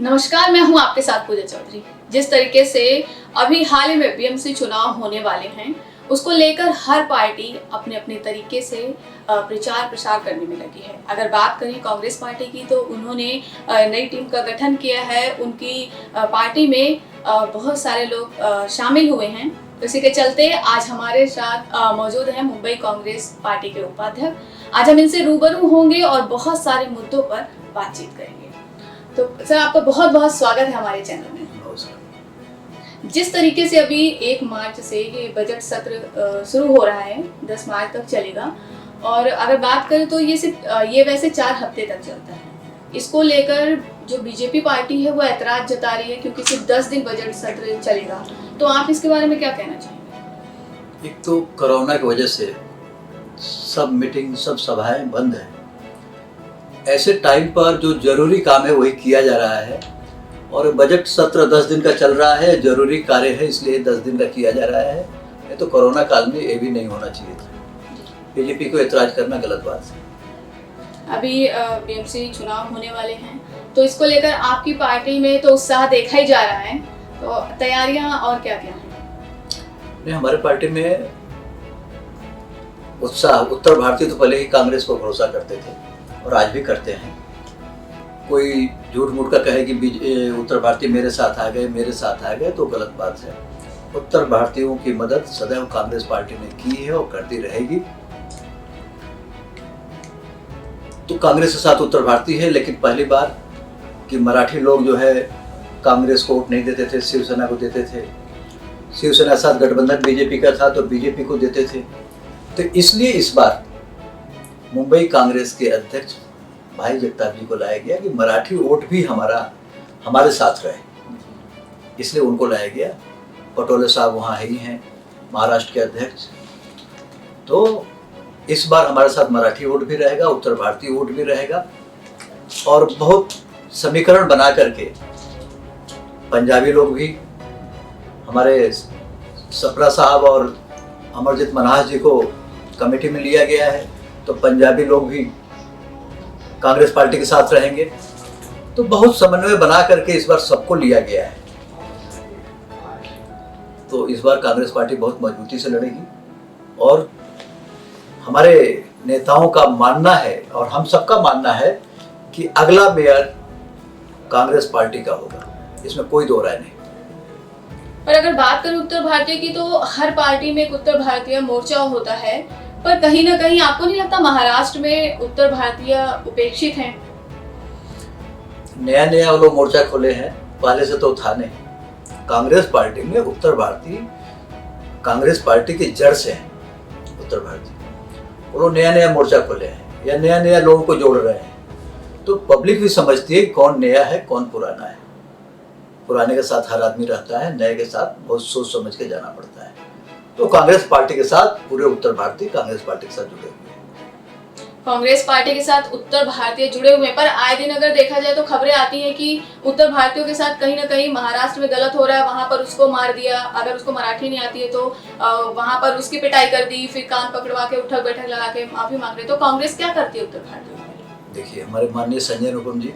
नमस्कार, मैं हूं आपके साथ पूजा चौधरी। जिस तरीके से अभी हाल ही में बीएमसी चुनाव होने वाले हैं, उसको लेकर हर पार्टी अपने अपने तरीके से प्रचार प्रसार करने में लगी है। अगर बात करें कांग्रेस पार्टी की, तो उन्होंने नई टीम का गठन किया है। उनकी पार्टी में बहुत सारे लोग शामिल हुए हैं। इसी के चलते आज हमारे साथ मौजूद हैं मुंबई कांग्रेस पार्टी के उपाध्यक्ष। आज हम इनसे रूबरू होंगे और बहुत सारे मुद्दों पर बातचीत करेंगे। तो सर, आपका बहुत बहुत स्वागत है हमारे चैनल में। जिस तरीके से अभी 1 मार्च से ये बजट सत्र शुरू हो रहा है, 10 मार्च तक चलेगा, और अगर बात करें तो ये वैसे 4 हफ्ते तक चलता है। इसको लेकर जो बीजेपी पार्टी है वो ऐतराज जता रही है, क्योंकि सिर्फ 10 दिन बजट सत्र चलेगा। तो आप इसके बारे में क्या कहना चाहेंगे? एक तो कोरोना की वजह से सब मीटिंग, सब सभाएं बंद हैं। ऐसे टाइम पर जो जरूरी काम है वही किया जा रहा है, और बजट सत्र 10 दिन का चल रहा है, जरूरी कार्य है, इसलिए 10 दिन का किया जा रहा है। ये तो कोरोना काल में ये भी नहीं होना चाहिए था। बीजेपी को ऐतराज करना गलत बात है। अभी बीएमसी चुनाव होने वाले हैं, तो इसको लेकर आपकी पार्टी में तो उत्साह देखा ही जा रहा है, तो तैयारियां और क्या क्या हैं? हमारे पार्टी में उत्साह, उत्तर भारतीय तो पहले ही कांग्रेस को भरोसा करते थे और आज भी करते हैं। कोई झूठ मूठ का कहे कि उत्तर भारतीय मेरे साथ आ गए, तो गलत बात है। उत्तर भारतीयों की मदद सदैव कांग्रेस पार्टी ने की है और करती रहेगी। तो कांग्रेस के साथ उत्तर भारतीय है, लेकिन पहली बार कि मराठी लोग जो है कांग्रेस को वोट नहीं देते थे, शिवसेना को देते थे। शिवसेना के साथ गठबंधन बीजेपी का था तो बीजेपी को देते थे। तो इसलिए इस बार मुंबई कांग्रेस के अध्यक्ष भाई जगताप जी को लाया गया कि मराठी वोट भी हमारे साथ रहे, इसलिए उनको लाया गया। पटोले साहब वहाँ ही हैं, महाराष्ट्र के अध्यक्ष। तो इस बार हमारे साथ मराठी वोट भी रहेगा, उत्तर भारतीय वोट भी रहेगा, और बहुत समीकरण बना करके पंजाबी लोग भी, हमारे सप्रा साहब और अमरजीत मन्हास जी को कमेटी में लिया गया है, तो पंजाबी लोग भी कांग्रेस पार्टी के साथ रहेंगे। तो बहुत समन्वय बना करके इस बार सबको लिया गया है। तो इस बार कांग्रेस पार्टी बहुत मजबूती से लड़ेगी, और हमारे नेताओं का मानना है और हम सबका मानना है कि अगला मेयर कांग्रेस पार्टी का होगा, इसमें कोई दो राय नहीं। पर अगर बात करें उत्तर भारतीय की, तो हर पार्टी में एक उत्तर भारतीय मोर्चा होता है, पर कहीं ना कहीं आपको नहीं लगता महाराष्ट्र में उत्तर भारतीय उपेक्षित हैं? नया वो लोग मोर्चा खोले हैं, पहले से तो था नहीं। कांग्रेस पार्टी में उत्तर भारतीय कांग्रेस पार्टी की जड़ से हैं। उत्तर भारतीय वो लोग नया मोर्चा खोले हैं या नया लोगों को जोड़ रहे हैं। तो पब्लिक भी समझती है कौन नया है कौन पुराना है। पुराने के साथ हर आदमी रहता है, नए के साथ बहुत सोच समझ के जाना पड़ता है। तो कांग्रेस पार्टी के साथ पूरे उत्तर भारतीय कांग्रेस पार्टी के साथ जुड़े हुए हैं। कांग्रेस पार्टी के साथ उत्तर भारतीय जुड़े हुए हैं, पर आए दिन अगर देखा जाए तो खबरें आती हैं कि उत्तर भारतीयों के साथ कहीं ना कहीं महाराष्ट्र में गलत हो रहा है, वहां पर उसको मार दिया, अगर उसको मराठी नहीं आती है तो वहां पर उसकी पिटाई कर दी, फिर कान पकड़वा के उठक बैठक लगा के माफी मांग रहे। तो कांग्रेस क्या करती है उत्तर भारतीयों के लिए? देखिए, हमारे माननीय संजय निरुपम जी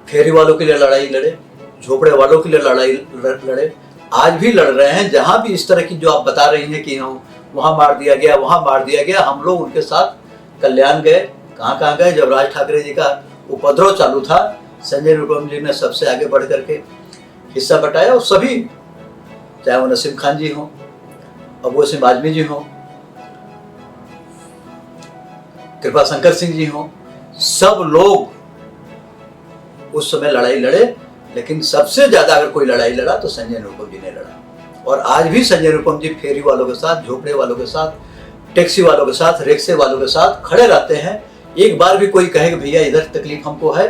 फेरी वालों के लिए लड़ाई लड़े, झोपड़े वालों के लिए लड़ाई लड़े, आज भी लड़ रहे हैं। जहां भी इस तरह की जो आप बता रही हैं कि वहां मार दिया गया, हम लोग उनके साथ कल्याण गए। कहाँ गए? जब राज ठाकरे जी का उपद्रव चालू था, संजय निरुपम जी ने सबसे आगे बढ़ करके हिस्सा बटाया, और सभी, चाहे वो नसीम खान जी हों, अबू सिंह आजमी जी हों, कृपा शंकर सिंह जी हों, सब लोग उस समय लड़ाई लड़े। लेकिन सबसे ज्यादा अगर कोई लड़ाई लड़ा तो संजय निरुपम जी ने लड़ा, और आज भी संजय निरुपम जी फेरी वालों के साथ, झोपड़े वालों के साथ, टैक्सी वालों के साथ, रिक्शे वालों के साथ खड़े रहते हैं। एक बार भी कोई कहे कि भैया इधर तकलीफ हमको है,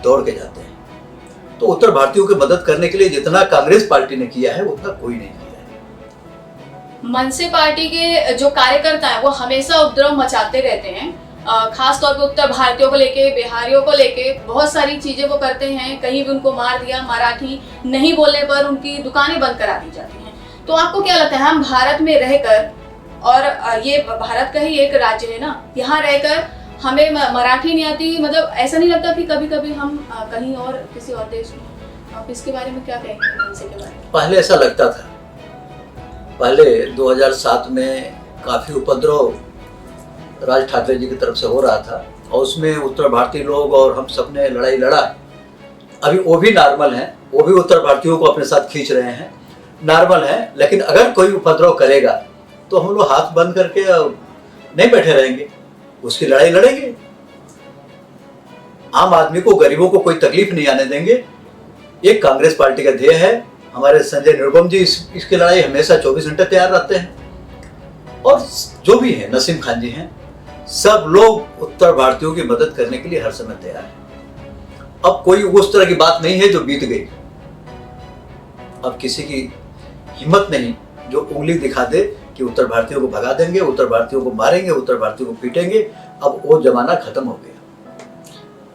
दौड़ के जाते हैं। तो उत्तर भारतीयों की मदद करने के लिए जितना कांग्रेस पार्टी ने किया है उतना कोई नहीं किया है। मनसे पार्टी के जो कार्यकर्ता हैं वो हमेशा उपद्रव मचाते रहते हैं, खास तौर पे उत्तर भारतीयों को लेके, बिहारियों को लेके बहुत सारी चीजें वो करते हैं। कहीं भी उनको मार दिया, मराठी नहीं बोलने पर उनकी दुकानें बंद करा दी जाती हैं। तो आपको क्या लगता है, हम भारत में रहकर और ये भारत का ही एक राज्य है ना, यहाँ रहकर हमें मराठी नहीं आती, मतलब ऐसा नहीं लगता कि कभी कभी हम कहीं और किसी और देश में। आप इसके बारे में क्या कहेंगे मनसे के बारे में? पहले ऐसा लगता था, पहले 2007 में काफ़ी उपद्रव राज ठाकरे जी की तरफ से हो रहा था और उसमें उत्तर भारतीय लोग और हम सब ने लड़ाई लड़ा। अभी वो भी नॉर्मल हैं, वो भी उत्तर भारतीयों को अपने साथ खींच रहे हैं, नॉर्मल है। लेकिन अगर कोई उपद्रव करेगा तो हम लोग हाथ बंद करके नहीं बैठे रहेंगे, उसकी लड़ाई लड़ेंगे। आम आदमी को, गरीबों को कोई तकलीफ नहीं आने देंगे। ये कांग्रेस पार्टी का ध्येय है। हमारे संजय निरुपम जी इसकी लड़ाई हमेशा 24 घंटे तैयार रहते हैं। और जो भी है, नसीम खान जी हैं, सब लोग उत्तर भारतीयों की मदद करने के लिए हर समय तैयार है। अब कोई उस तरह की बात नहीं है जो बीत गई। अब किसी की हिम्मत नहीं जो उंगली दिखा दे कि उत्तर भारतीयों को भगा देंगे, उत्तर भारतीयों को मारेंगे, उत्तर भारतीयों को पीटेंगे। अब वो जमाना खत्म हो गया।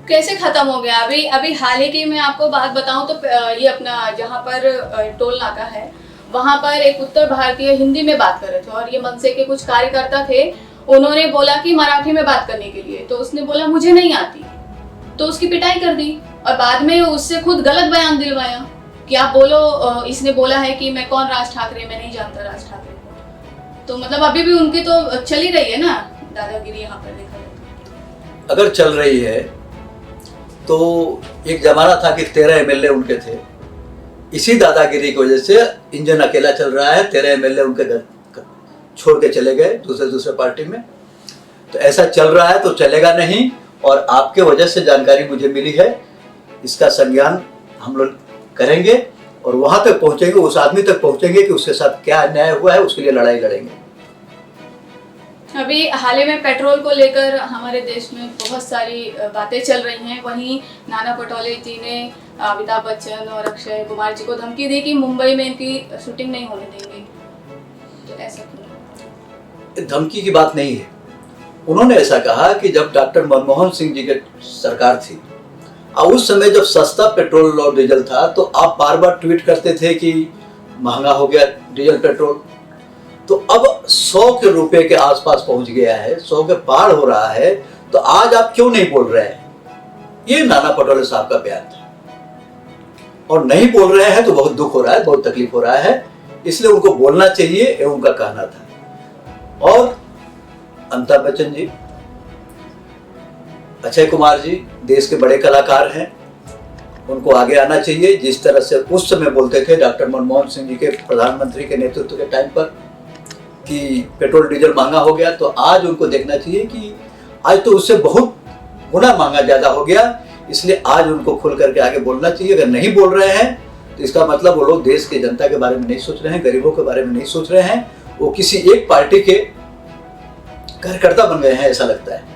कैसे खत्म हो गया? अभी हाल ही की मैं आपको बात बताऊं तो ये अपना जहाँ पर टोल नाका है, वहां पर एक उत्तर भारतीय हिंदी में बात कर रहे थे और ये मनसे के कुछ कार्यकर्ता थे, उन्होंने बोला कि मराठी में बात करने के लिए, तो उसने बोला मुझे नहीं आती, तो उसकी पिटाई कर दी और बाद में उससे खुद गलत बयान दिलवाया कि आप बोलो, इसने बोला है कि मैं कौन राज ठाकरे, मैं नहीं जानता राज ठाकरे को। तो मतलब अभी भी उनकी तो चल ही रही है ना दादागिरी यहाँ पर देखा जाए। अगर चल रही है तो एक जमाना था कि 13 एमएलए उनके थे, इसी दादागिरी की वजह से इंजन अकेला चल रहा है। 13 एमएलए उनके घर छोड़ के चले गए दूसरे पार्टी में। तो ऐसा चल रहा है तो चलेगा नहीं। और आपके वजह से जानकारी मुझे मिली है, इसका संज्ञान हम लोग करेंगे और वहां तक पहुंचेंगे, उस आदमी तक पहुंचेंगे कि उसके साथ क्या अन्याय हुआ है, उसके लिए लड़ाई लड़ेंगे। अभी हाल ही में पेट्रोल को लेकर हमारे देश में बहुत सारी बातें चल रही हैं। वहीं नाना पटोले जी ने अमिताभ बच्चन और अक्षय कुमार जी को धमकी दी कि मुंबई में इनकी शूटिंग नहीं होने देंगे। तो ऐसा क्यों? धमकी की बात नहीं है। उन्होंने ऐसा कहा कि जब डॉक्टर मनमोहन सिंह जी की सरकार थी और उस समय जब सस्ता पेट्रोल और डीजल था तो आप बार बार ट्वीट करते थे कि महंगा हो गया डीजल पेट्रोल। तो अब 100 के रुपए के आसपास पहुंच गया है, 100 के पार हो रहा है, तो आज आप क्यों नहीं बोल रहे हैं? ये नाना पटोले साहब का बयान था और नहीं बोल रहे हैं तो बहुत दुख हो रहा है, बहुत तकलीफ हो रहा है। इसलिए उनको बोलना चाहिए, ये उनका कहना था। और अमिताभ बच्चन जी, अक्षय कुमार जी देश के बड़े कलाकार हैं, उनको आगे आना चाहिए। जिस तरह से उस समय बोलते थे डॉक्टर मनमोहन सिंह जी के प्रधानमंत्री के नेतृत्व के टाइम पर कि पेट्रोल डीजल महंगा हो गया, तो आज उनको देखना चाहिए कि आज तो उससे बहुत गुना महंगा ज़्यादा हो गया। इसलिए आज उनको खुल करके आगे बोलना चाहिए। अगर नहीं बोल रहे हैं तो इसका मतलब वो लोग देश की जनता के बारे में नहीं सोच रहे हैं, गरीबों के बारे में नहीं सोच रहे हैं, वो किसी एक पार्टी के कार्यकर्ता बन गए हैं, ऐसा लगता है।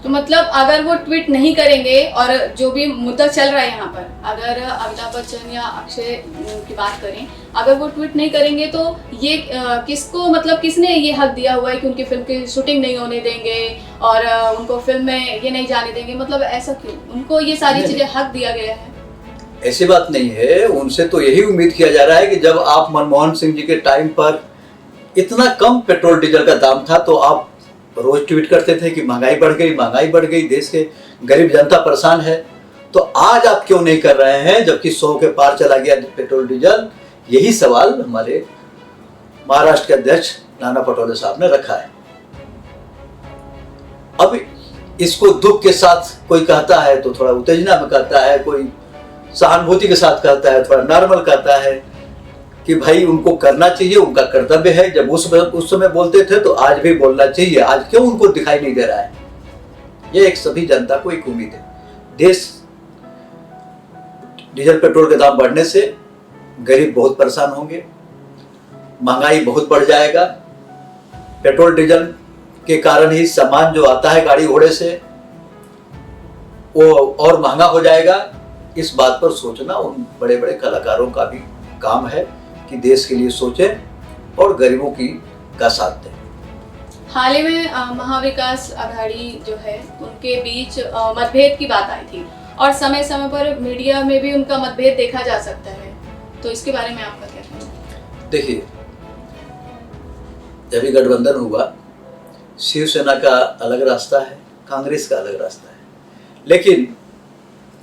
तो मतलब अगर वो ट्वीट नहीं करेंगे और जो भी मुद्दा चल रहा है यहाँ पर, अगर अमिताभ बच्चन या अक्षय की बात करें, अगर वो ट्वीट नहीं करेंगे तो ये किसको, मतलब किसने ये हक दिया हुआ है कि उनकी फिल्म की शूटिंग नहीं होने देंगे और उनको फिल्म में ये नहीं जाने देंगे? मतलब ऐसा क्यों उनको ये सारी चीजें हक दिया गया है? ऐसी बात नहीं है। उनसे तो यही उम्मीद किया जा रहा है कि जब आप मनमोहन सिंह जी के टाइम पर इतना कम पेट्रोल डीजल का दाम था तो आप रोज ट्वीट करते थे कि महंगाई बढ़ गई, देश के गरीब जनता परेशान है। तो आज आप क्यों नहीं कर रहे हैं जबकि 100 के पार चला गया पेट्रोल डीजल? यही सवाल हमारे महाराष्ट्र के अध्यक्ष नाना पटोले साहब ने रखा है। अब इसको दुख के साथ कोई कहता है तो थोड़ा उत्तेजना में कहता है, कोई सहानुभूति के साथ कहता है, थोड़ा नॉर्मल कहता है कि भाई उनको करना चाहिए, उनका कर्तव्य है। जब उस समय बोलते थे तो आज भी बोलना चाहिए। आज क्यों उनको दिखाई नहीं दे रहा है? ये एक सभी जनता को एक उम्मीद है। देश डीजल पेट्रोल के दाम बढ़ने से गरीब बहुत परेशान होंगे, महंगाई बहुत बढ़ जाएगा। पेट्रोल डीजल के कारण ही सामान जो आता है गाड़ी घोड़े से वो और महंगा हो जाएगा। इस बात पर सोचना उन बड़े बड़े कलाकारों का भी काम है कि देश के लिए सोचें और गरीबों का साथ दें। हाल ही में महाविकास आघाड़ी जो है उनके बीच मतभेद की बात आई थी और समय समय पर मीडिया में भी उनका मतभेद देखा जा सकता है, तो इसके बारे में आपका क्या कहना है? देखिए, जब ये गठबंधन हुआ, शिवसेना का अलग रास्ता है, कांग्रेस का अलग रास्ता है, लेकिन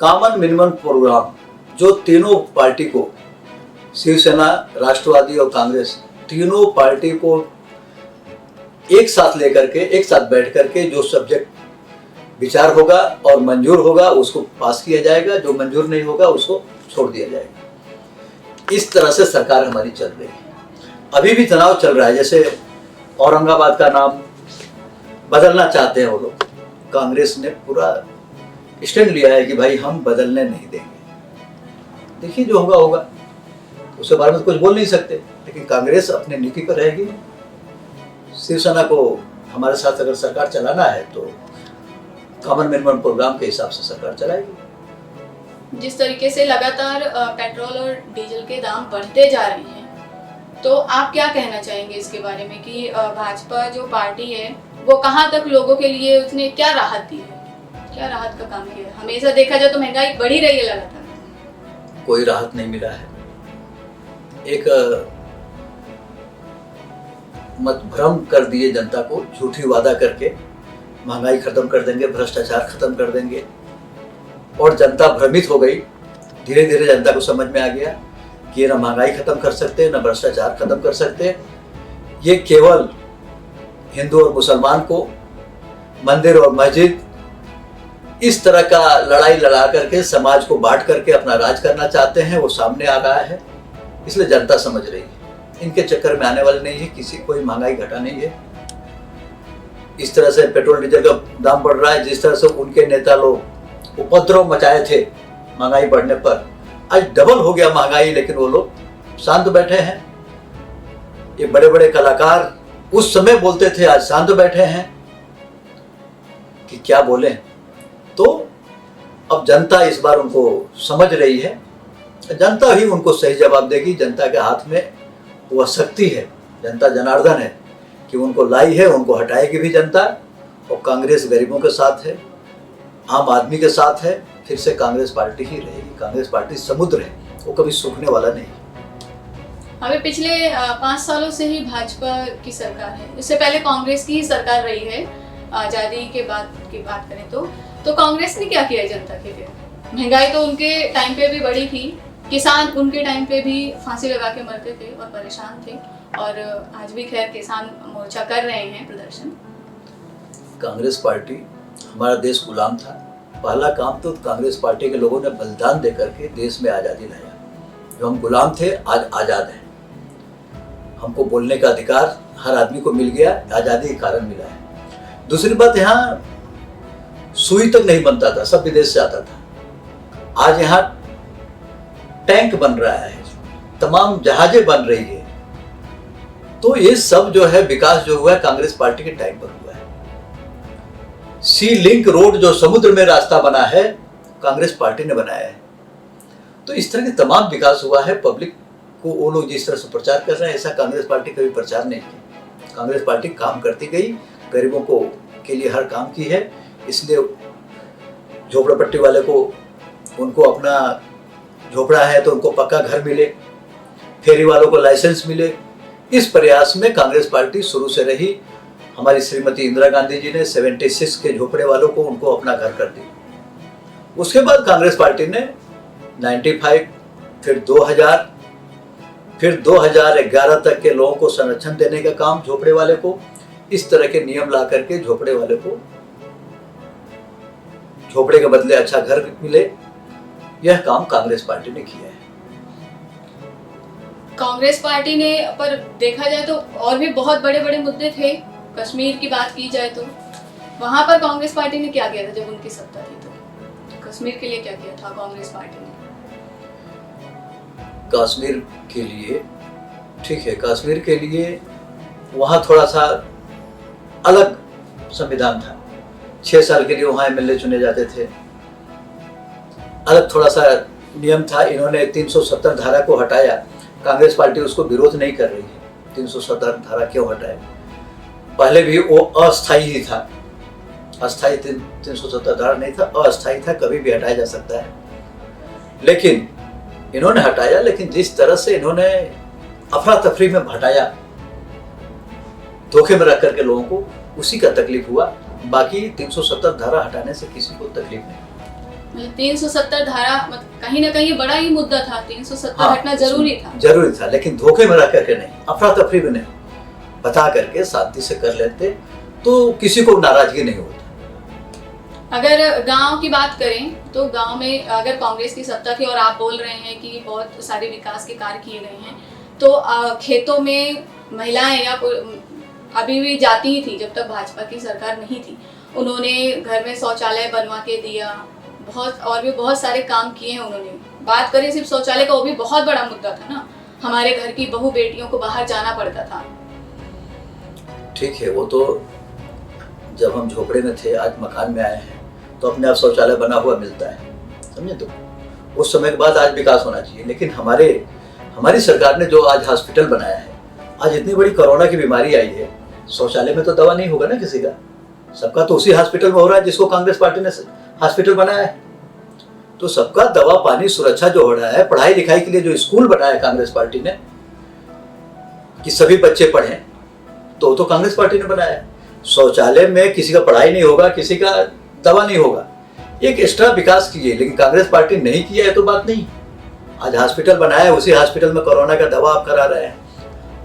कॉमन मिनिमम प्रोग्राम जो तीनों पार्टी को, शिवसेना, राष्ट्रवादी और कांग्रेस, तीनों पार्टी को एक साथ लेकर के, एक साथ बैठ करके जो सब्जेक्ट विचार होगा और मंजूर होगा उसको पास किया जाएगा, जो मंजूर नहीं होगा उसको छोड़ दिया जाएगा। इस तरह से सरकार हमारी चल रही है। अभी भी तनाव चल रहा है, जैसे औरंगाबाद का नाम बदलना चाहते हैं वो लोग, कांग्रेस ने पूरा स्टैंड लिया है कि भाई हम बदलने नहीं देंगे। देखिए जो होगा होगा, उसके बारे में कुछ बोल नहीं सकते, लेकिन कांग्रेस अपनी नीति पर रहेगी। शिवसेना को हमारे साथ अगर सरकार चलाना है तो कॉमन मिनिमम प्रोग्राम के हिसाब से सरकार चलाएगी। जिस तरीके से लगातार पेट्रोल और डीजल के दाम बढ़ते जा रहे हैं, तो आप क्या कहना चाहेंगे इसके बारे में कि भाजपा जो पार्टी है वो कहाँ तक लोगों के लिए उसने क्या राहत दी है, क्या राहत का काम किया है? हमेशा देखा जाए तो महंगाई बढ़ी रही है लगातार, कोई राहत नहीं मिला है। एक मत भ्रम कर दिए जनता को, झूठी वादा करके महंगाई खत्म कर देंगे, भ्रष्टाचार खत्म कर देंगे, और जनता भ्रमित हो गई। धीरे धीरे जनता को समझ में आ गया कि ये ना महंगाई खत्म कर सकते, ना भ्रष्टाचार खत्म कर सकते, ये केवल हिंदू और मुसलमान को, मंदिर और मस्जिद, इस तरह का लड़ाई लड़ा करके समाज को बांट करके अपना राज करना चाहते हैं। वो सामने आ रहा है, इसलिए जनता समझ रही है। इनके चक्कर में आने वाले नहीं है, किसी कोई महंगाई घटा नहीं है। इस तरह से पेट्रोल डीजल का दाम बढ़ रहा है, जिस तरह से उनके नेता लोग उपद्रव मचाए थे महंगाई बढ़ने पर, आज डबल हो गया महंगाई, लेकिन वो लोग शांत बैठे हैं। ये बड़े बड़े कलाकार उस समय बोलते थे, आज शांत बैठे हैं कि क्या बोले। तो अब जनता इस बार उनको समझ रही है, जनता ही उनको सही जवाब देगी। जनता के हाथ में वह शक्ति है, जनता जनार्दन है कि उनको लाई है, उनको हटाएगी भी जनता। और कांग्रेस गरीबों के साथ है, आम आदमी के साथ है, फिर से कांग्रेस पार्टी ही रहेगी। कांग्रेस पार्टी समुद्र है, वो कभी सूखने वाला नहीं। हमें पिछले 5 सालों से ही भाजपा की सरकार है, इससे पहले कांग्रेस की ही सरकार रही है। आज़ादी के बाद की बात करें तो कांग्रेस ने क्या किया जनता के लिए? महंगाई तो उनके टाइम पे भी बढ़ी थी, किसान उनके टाइम पे भी फांसी लगा के मरते थे और परेशान थे, और आज भी खैर किसान मोर्चा कर रहे हैं प्रदर्शन। कांग्रेस पार्टी, हमारा देश गुलाम था, पहला काम तो कांग्रेस पार्टी के लोगों ने बलिदान दे करके देश में आज़ादी लाया। जो हम गुलाम थे आज आज़ाद हैं, हमको बोलने का अधिकार हर आदमी को मिल गया, आज़ादी के कारण मिला है। दूसरी बात, यहाँ सुई तक नहीं बनता था, सब विदेश से आता था। आज यहाँ टैंक बन रहा है, तमाम जहाजें बन रही है। तो ये सब जो है विकास जो हुआ है कांग्रेस पार्टी के टाइम पर हुआ है। सी लिंक रोड जो समुद्र में रास्ता बना है, कांग्रेस पार्टी ने बनाया है। तो इस तरह के तमाम विकास हुआ है। पब्लिक को वो लोग जिस तरह से प्रचार कर रहे हैं, ऐसा कांग्रेस पार्टी कभी प्रचार नहीं किया। कांग्रेस पार्टी काम करती गई, गरीबों को के लिए हर काम की है। इसलिए झोपड़पट्टी वाले को, उनको अपना झोपड़ा है तो उनको पक्का घर मिले, फेरी वालों को लाइसेंस मिले। इस प्रयास में कांग्रेस पार्टी शुरू से रही। हमारी श्रीमती इंदिरा गांधी जी ने 76 के झोपड़े वालों को उनको अपना घर कर दिया। उसके बाद कांग्रेस पार्टी ने 95, फिर 2000, फिर 2011 तक के लोगों को संरक्षण देने का काम, झोपड़े वाले को, इस तरह के नियम ला करके झोपड़े वाले को झोपड़े के बदले अच्छा घर मिले। यह काम कांग्रेस पार्टी ने किया है। कांग्रेस पार्टी ने, पर देखा जाए तो और भी बहुत बड़े बड़े मुद्दे थे। कश्मीर की बात की जाए तो वहां पर कांग्रेस पार्टी ने क्या किया था जब उनकी सत्ता थी? तो कश्मीर के लिए क्या किया था कांग्रेस पार्टी ने? कश्मीर के लिए ठीक है, कश्मीर के लिए वहाँ थोड़ा सा अलग संविधान था। 6 साल के लिए वहाँ एमएलए चुने जाते थे, अलग थोड़ा सा नियम था। इन्होंने 370 धारा को हटाया। कांग्रेस पार्टी उसको विरोध नहीं कर रही है। 370 धारा क्यों हटाए? पहले भी वो अस्थायी ही था, अस्थायी 370 धारा नहीं था, अस्थायी था, कभी भी हटाया जा सकता है। लेकिन इन्होंने हटाया, लेकिन जिस तरह से इन्होंने अफरा तफरी में हटाया, धोखे में रख करके लोगों को उसी का तकलीफ हुआ। बाकी 370 धारा हटाने से किसी को तकलीफ नहीं। मतलब 370 धारा मतलब कहीं ना कहीं बड़ा ही मुद्दा था, 370 हटना जरूरी था, लेकिन धोखे में रख करके नहीं, अफरा तफरी में नहीं, बता करके शांति से कर लेते तो किसी को नाराजगी नहीं होती। अगर गांव की बात करें तो गांव में अगर कांग्रेस की सत्ता थी और आप बोल रहे हैं कि बहुत सारे विकास के कार्य किए गए हैं, तो खेतों में महिलाएं या अभी भी जाती ही थी जब तक भाजपा की सरकार नहीं थी। उन्होंने घर में शौचालय बनवा के दिया, बहुत और भी बहुत सारे काम किए हैं उन्होंने। बात करें सिर्फ शौचालय का, वो भी बहुत बड़ा मुद्दा था ना, हमारे घर की बहू बेटियों को बाहर जाना पड़ता था। ठीक है, वो तो जब हम झोपड़े में थे, आज मकान में आए हैं तो अपने आप शौचालय बना हुआ मिलता है, समझे। तो उस समय के बाद आज विकास होना चाहिए, लेकिन हमारी सरकार ने जो आज हॉस्पिटल बनाया है, आज इतनी बड़ी कोरोना की बीमारी आई है, शौचालय में तो दवा नहीं होगा ना किसी का, सबका तो उसी हॉस्पिटल में हो रहा है जिसको कांग्रेस पार्टी ने हॉस्पिटल बनाया है। तो सबका दवा पानी सुरक्षा जो हो रहा है, पढ़ाई लिखाई के लिए जो स्कूल बनाया है कांग्रेस पार्टी ने कि सभी बच्चे पढ़ें, तो कांग्रेस पार्टी ने बनाया है। शौचालय में किसी का पढ़ाई नहीं होगा, किसी का दवा नहीं होगा, एक एक्स्ट्रा विकास कीजिए, लेकिन कांग्रेस पार्टी नहीं किया है तो बात नहीं। आज हॉस्पिटल बनाया है, उसी हॉस्पिटल में कोरोना का दवा आप करा रहे हैं।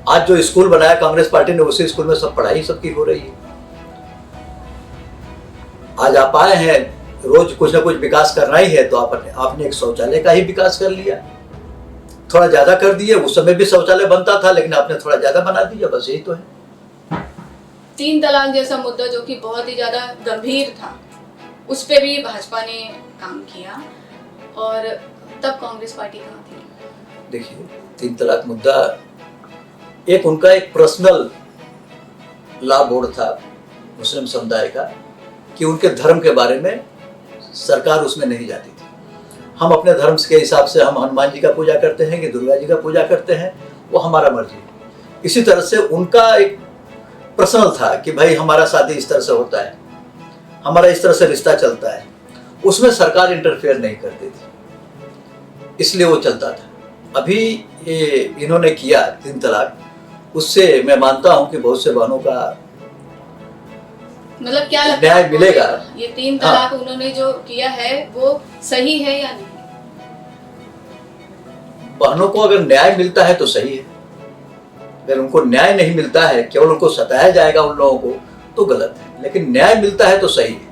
आज जो स्कूल बनाया कांग्रेस पार्टी ने, उसी स्कूल में सब पढ़ाई सबकी हो रही है। आज आप आए हैं, रोज कुछ ना कुछ विकास करना ही है, तो आपने एक शौचालय का ही विकास कर लिया, थोड़ा ज्यादा कर दिए। उस समय भी शौचालय बनता था, लेकिन आपने थोड़ा ज्यादा बना दिया, बस यही तो है। 3 तलाक जैसा मुद्दा जो कि बहुत ही ज्यादा गंभीर था, उस पे भी भाजपा ने काम किया, और तब कांग्रेस पार्टी कहाँ थी? देखिए, 3 तलाक मुद्दा एक उनका एक पर्सनल लॉ बोर्ड था मुस्लिम समुदाय का, कि उनके धर्म के बारे में सरकार उसमें नहीं जाती थी। हम अपने धर्म के हिसाब से हम हनुमान जी का पूजा करते हैं कि दुर्गा जी का पूजा करते हैं, वो हमारा मर्जी। इसी तरह से उनका एक पर्सनल था कि भाई हमारा शादी इस तरह से होता है, हमारा इस तरह से रिश्ता चलता है, उसमें सरकार इंटरफेयर नहीं करती थी, इसलिए वो चलता था। अभी ये इन्होंने किया 3 तलाक, उससे मैं मानता हूं कि बहुत से बहनों का मतलब क्या लगता न्याय है मिलेगा। ये 3 तलाक उन्होंने जो किया है वो सही है या नहीं? बहनों को अगर न्याय मिलता है तो सही है, अगर उनको न्याय नहीं मिलता है, केवल उनको सताया जाएगा उन लोगों को, तो गलत है, लेकिन न्याय मिलता है तो सही है।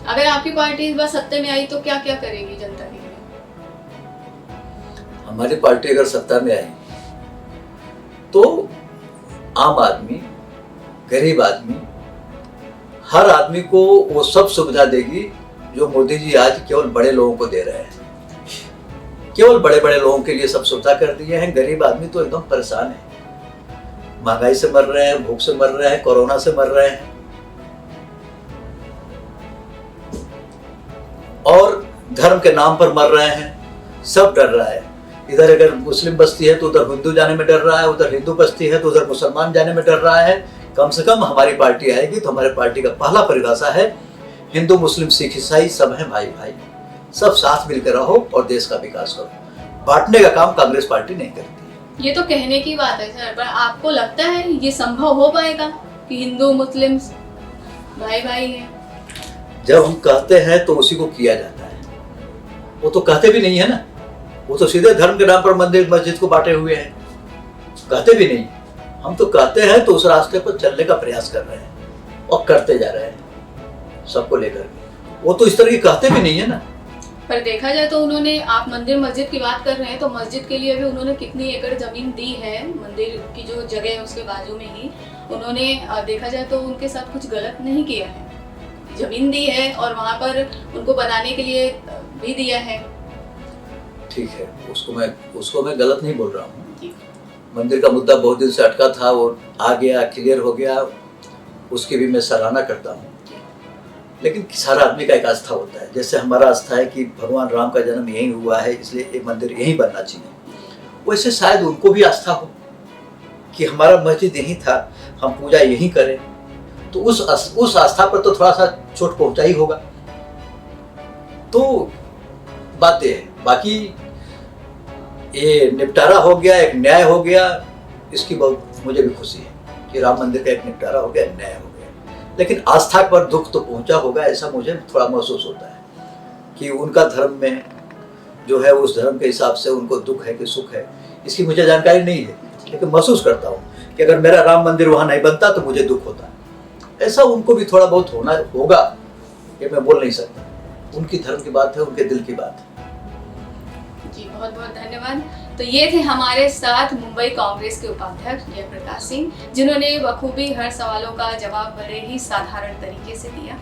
अगर आपकी पार्टी इस बार सत्ता में आई तो क्या क्या करेगी जनता के लिए? हमारी पार्टी अगर सत्ता में आई तो आम आदमी, गरीब आदमी, हर आदमी को वो सब सुविधा देगी जो मोदी जी आज केवल बड़े लोगों को दे रहे हैं। केवल बड़े बड़े लोगों के लिए सब सुविधा कर दिए हैं। गरीब आदमी तो एकदम परेशान है, महंगाई से मर रहे हैं, भूख से मर रहे हैं, कोरोना से मर रहे हैं, और धर्म के नाम पर मर रहे हैं। सब डर रहा है, इधर अगर मुस्लिम बस्ती है तो उधर हिंदू जाने में डर रहा है, उधर हिंदू बस्ती है तो उधर मुसलमान जाने में डर रहा है। कम से कम हमारी पार्टी आएगी तो हमारी पार्टी का पहला परिभाषा है, हिंदू मुस्लिम सिख ईसाई सब है भाई भाई, सब साथ मिलकर रहो और देश का विकास करो। बांटने का काम कांग्रेस पार्टी नहीं करती। ये तो कहने की बात है सर, पर आपको लगता है ये संभव हो पाएगा कि हिंदू मुस्लिम भाई भाई है? जब हम कहते हैं तो उसी को किया जाता है, वो तो कहते भी नहीं है ना, वो तो सीधे धर्म के नाम पर मंदिर मस्जिद को बांटे हुए हैं, कहते भी नहीं। हम तो कहते हैं तो उस रास्ते पर चलने का प्रयास कर रहे हैं और करते जा रहे हैं सबको लेकर। वो तो इस तरह की कहते भी नहीं है ना। पर देखा जाए तो उन्होंने, आप मंदिर मस्जिद की बात कर रहे हैं, तो मस्जिद के लिए भी उन्होंने कितनी एकड़ जमीन दी है, मंदिर की जो जगह है उसके बाजू में ही उन्होंने, देखा जाए तो उनके साथ कुछ गलत नहीं किया है, जमीन दी है और वहाँ पर उनको बनाने के लिए भी दिया है। ठीक है, उसको मैं गलत नहीं बोल रहा हूँ। मंदिर का मुद्दा बहुत दिन से अटका था, वो आ गया, क्लियर हो गया, उसकी भी मैं सराहना करता हूँ। लेकिन हर आदमी का एक आस्था होता है, जैसे हमारा आस्था है कि भगवान राम का जन्म यहीं हुआ है इसलिए ये मंदिर यहीं बनना चाहिए, वैसे शायद उनको भी आस्था हो कि हमारा मस्जिद यहीं था, हम पूजा यहीं करें, तो उस आस्था पर तो थोड़ा सा चोट पहुंचा ही होगा। तो बात ये है, बाकी ये निपटारा हो गया, एक न्याय हो गया, इसकी बहुत मुझे भी खुशी है। कि राम मंदिर का एक निपटारा हो गया, न्याय हो गया। लेकिन आस्था पर दुख तो पहुंचा होगा, ऐसा मुझे थोड़ा महसूस होता है कि उनका धर्म में जो है उस धर्म के हिसाब से उनको दुख है कि सुख है, इसकी मुझे जानकारी नहीं है, लेकिन महसूस करता हूँ कि अगर मेरा राम मंदिर वहाँ नहीं बनता तो मुझे दुख होता। ऐसा उनको भी थोड़ा बहुत होना होगा, ये मैं बोल नहीं सकता। उनकी धर्म की बात है, उनके दिल की बात है। जी बहुत बहुत धन्यवाद। तो ये थे हमारे साथ मुंबई कांग्रेस के उपाध्यक्ष जयप्रकाश सिंह, जिन्होंने बखूबी हर सवालों का जवाब बड़े ही साधारण तरीके से दिया।